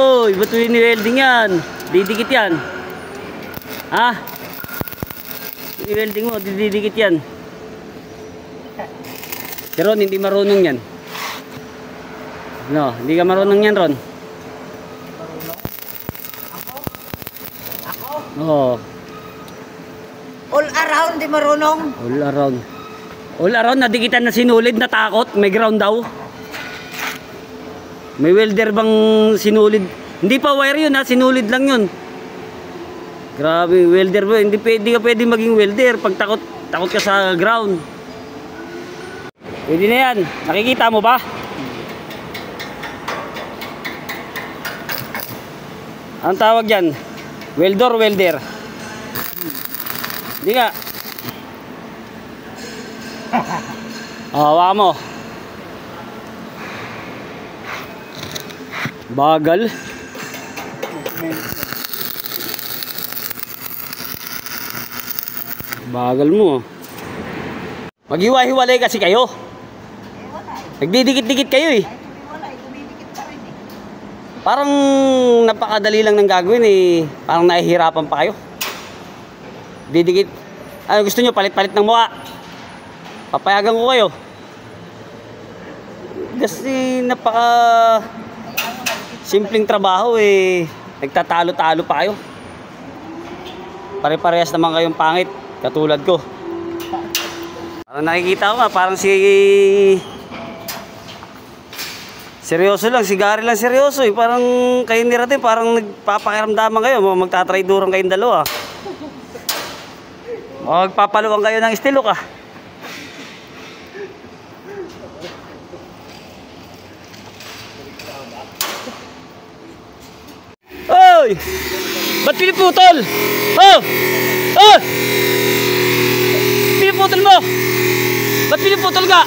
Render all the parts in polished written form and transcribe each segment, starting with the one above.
Uy, ba't ni-welding yan? Didikit yan. Ha? I-welding mo, didikit yan. Si Ron, hindi marunong yan. No, hindi ka marunong yan, Ron. Ako? Oo. All around, di marunong. All around. All around, nadikitan na sinulid, natakot. May ground daw. May welder bang sinulid? Hindi pa wire yun ha, sinulid lang yun. Grabe, welder ba? Hindi ka pwede maging welder pag takot ka sa ground. Pwede na yan. Nakikita mo ba? Anong tawag yan? Welder, welder. Hindi nga. Hawakan mo. Bagal. Bagal mo. Maghiwa-hiwalay kasi kayo. Nagdidikit-dikit kayo eh. Parang napakadali lang ng gagawin eh. Parang nahihirapan pa kayo. Didikit. Ano gusto nyo? Palit-palit ng mukha. Papayagan ko kayo. Kasi napaka simpleng trabaho eh. Nagtatalo-talo pa kayo. Pare-parehas naman kayong pangit. Katulad ko. Parang nakikita ko nga. Parang seryoso lang. Si Gary lang seryoso eh. Parang kayo ni Rate. Parang nagpapakiramdaman kayo. Magtatrayduran kayong dalawa. Magpapaluan kayo ng estilo ka. Oy! Ba't piniputol? Oh! Oh! Piniputol mo! Ba't piniputol ka?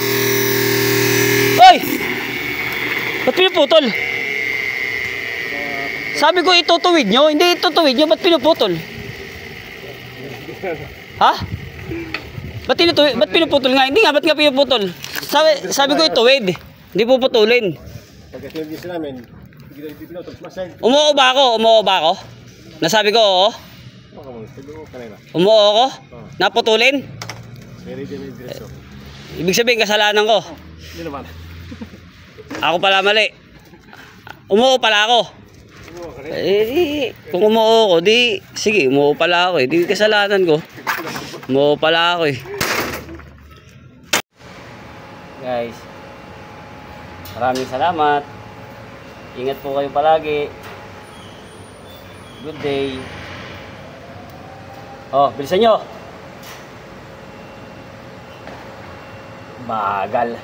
Oy! Ba't piniputol? Sabi ko itutuwid nyo, hindi itutuwid nyo, ba't piniputol? Ha? Ba't piniputol nga? Hindi nga, ba't nga piniputol? Sabi ko ituwid, hindi puputulin. Pagka-service namin, Umuo ba ako? Umuo ba ako? Nasabi ko oo? Umuo ako? Naputulin? Ibig sabihin kasalanan ko? Hindi naman. Ako pala mali. Umuo pala ako. Kung umuo ako, di sige, umuo pala ako eh. Di kasalanan ko. Umuo pala ako eh. Guys, maraming salamat. Ingat po kayo palagi. Good day. Oh, bilisan nyo. Bagal.